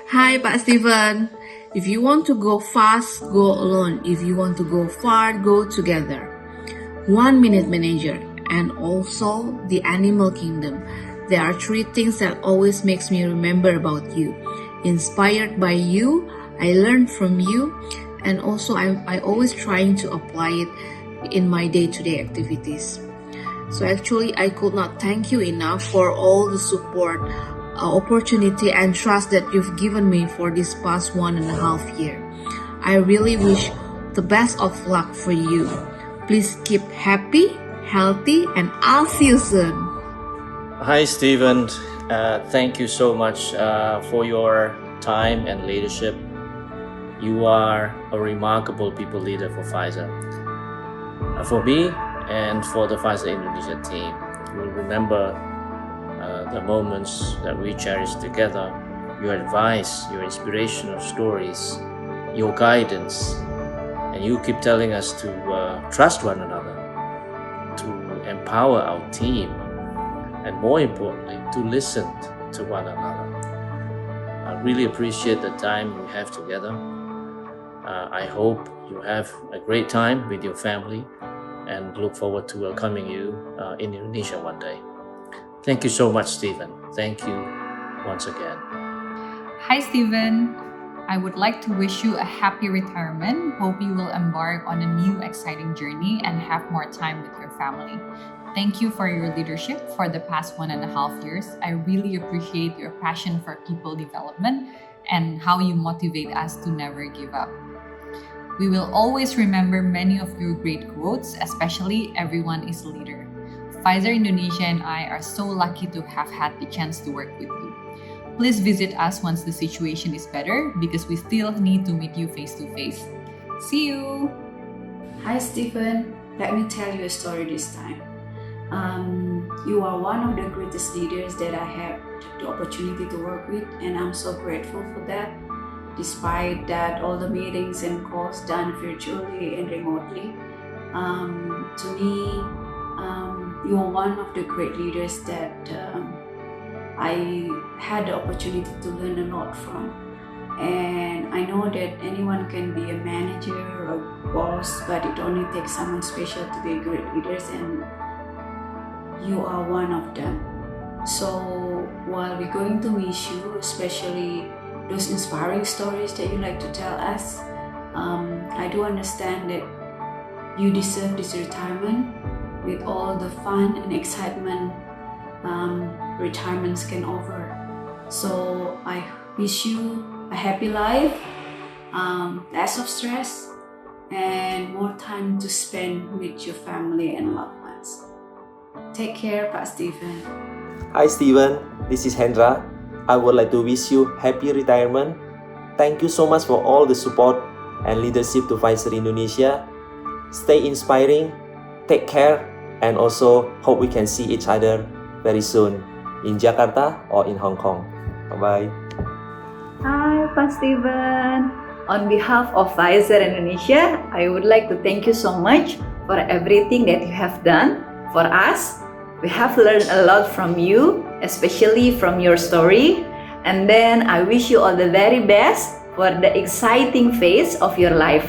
Hi, Pak Stephen. If you want to go fast, go alone. If you want to go far, go together. 1 Minute Manager and also the Animal Kingdom. There are three things that always makes me remember about you. Inspired by you, I learned from you, and also I always trying to apply it in my day-to-day activities. So actually, I could not thank you enough for all the support, opportunity, and trust that you've given me for this past 1.5 years. I really wish the best of luck for you. Please keep happy, healthy, and I'll see you soon. Hi, Stephen. Thank you so much for your time and leadership. You are a remarkable people leader for Pfizer. For me and for the Pfizer Indonesia team, we'll remember the moments that we cherished together, your advice, your inspirational stories, your guidance, and you keep telling us to trust one another, to empower our team, and more importantly, to listen to one another. I really appreciate the time we have together. I hope you have a great time with your family and look forward to welcoming you in Indonesia one day. Thank you so much, Stephen. Thank you once again. Hi, Stephen. I would like to wish you a happy retirement. Hope you will embark on a new exciting journey and have more time with your family. Thank you for your leadership for the past 1.5 years. I really appreciate your passion for people development and how you motivate us to never give up. We will always remember many of your great quotes, especially "Everyone is a leader." Pfizer Indonesia and I are so lucky to have had the chance to work with you. Please visit us once the situation is better because we still need to meet you face to face. See you! Hi Stephen, let me tell you a story this time. You are one of the greatest leaders that I have the opportunity to work with, and I'm so grateful for that. Despite that, all the meetings and calls done virtually and remotely, to me, you are one of the great leaders that I had the opportunity to learn a lot from. And I know that anyone can be a manager or a boss, but it only takes someone special to be great leaders, and you are one of them. So while we're going to miss you, especially those inspiring stories that you like to tell us, I do understand that you deserve this retirement with all the fun and excitement retirements can offer. So I wish you a happy life, less of stress, and more time to spend with your family and loved ones. Take care, Pak Stephen. Hi Stephen, this is Hendra. I would like to wish you happy retirement. Thank you so much for all the support and leadership to Pfizer Indonesia. Stay inspiring, take care, and also hope we can see each other very soon in Jakarta or in Hong Kong. Bye-bye. Hi, Pak Stephen. On behalf of Pfizer Indonesia, I would like to thank you so much for everything that you have done for us. We have learned a lot from you, especially from your story. And then I wish you all the very best for the exciting phase of your life.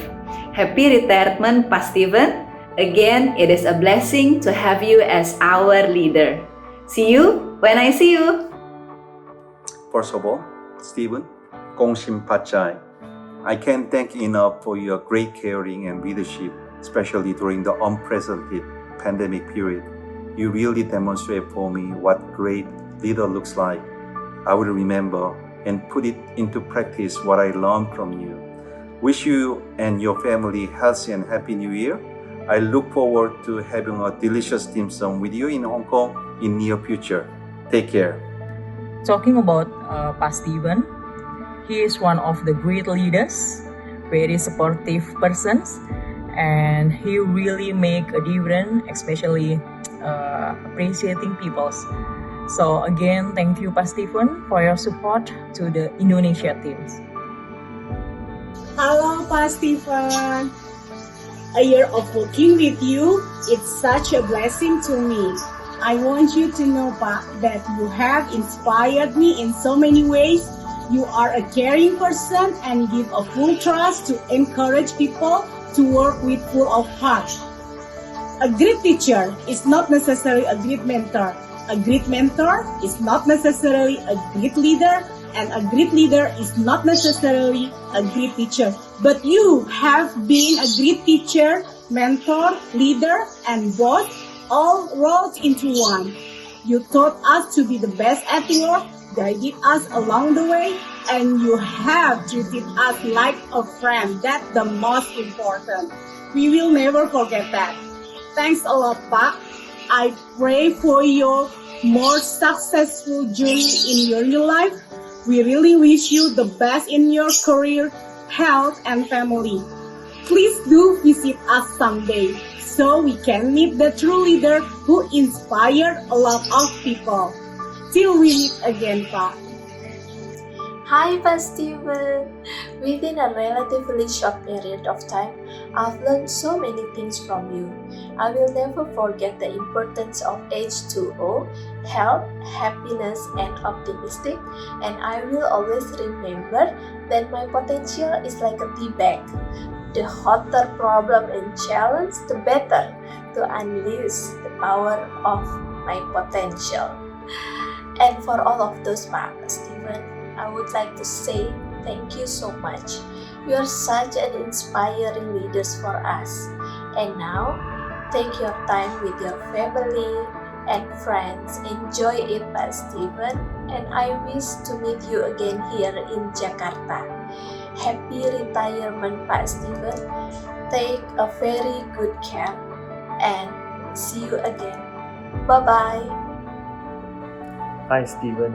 Happy retirement, Pak Stephen. Again, it is a blessing to have you as our leader. See you when I see you. First of all, Stephen, Gongsim Pachai. I can't thank you enough for your great caring and leadership, especially during the unprecedented pandemic period. You really demonstrate for me what great leader looks like. I will remember and put it into practice what I learned from you. Wish you and your family healthy and happy new year. I look forward to having a delicious dim sum with you in Hong Kong in near future. Take care. Talking about Pak Stephen, he is one of the great leaders, very supportive persons, and he really make a difference, especially appreciating people. So again, thank you, Pak Stephen, for your support to the Indonesia teams. Hello, Pak Stephen. A year of working with you, it's such a blessing to me. I want you to know, Pak, that you have inspired me in so many ways. You are a caring person and give a full trust to encourage people to work with full of heart. A great teacher is not necessarily a great mentor. A great mentor is not necessarily a great leader, and a great leader is not necessarily a great teacher. But you have been a great teacher, mentor, leader, and both all rolled into one. You taught us to be the best at work, guided us along the way, and you have treated us like a friend. That's the most important. We will never forget that. Thanks a lot, Pak. I pray for your more successful journey in your real life. We really wish you the best in your career, health, and family. Please do visit us someday so we can meet the true leader who inspired a lot of people. Till we meet again, Pak. Hi, Stephen. Within a relatively short period of time, I've learned so many things from you. I will never forget the importance of H2O, health, happiness, and optimistic. And I will always remember that my potential is like a tea bag. The hotter problem and challenge, the better to unleash the power of my potential. And for all of those, Stephen, I would like to say thank you so much. You are such an inspiring leader for us. And now, take your time with your family and friends. Enjoy it, Stephen. And I wish to meet you again here in Jakarta. Happy retirement, Stephen. Take a very good care and see you again. Bye-bye. Hi, Stephen.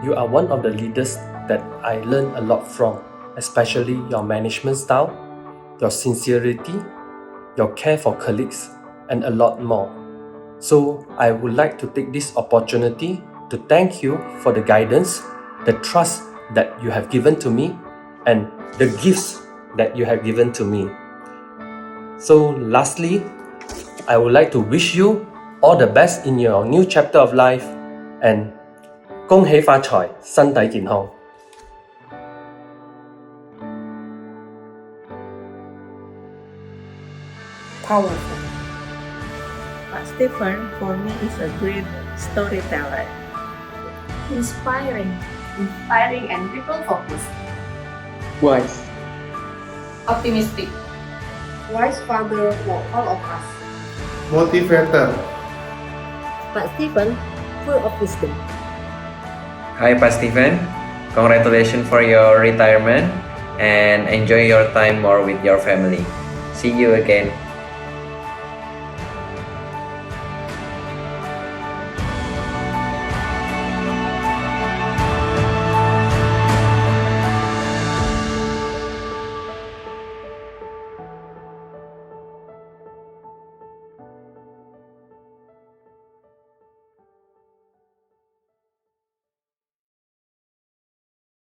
You are one of the leaders that I learned a lot from, especially your management style, your sincerity, your care for colleagues, and a lot more. So I would like to take this opportunity to thank you for the guidance, the trust that you have given to me, and the gifts that you have given to me. So lastly, I would like to wish you all the best in your new chapter of life, and 恭喜發財，身體健康。Powerful. Stephen for me is a great storyteller. Inspiring and people-focused. Wise. Optimistic. Wise father for all of us. Motivator. Pak Stephen, full of wisdom. Hi, Stephen. Congratulations for your retirement and enjoy your time more with your family. See you again.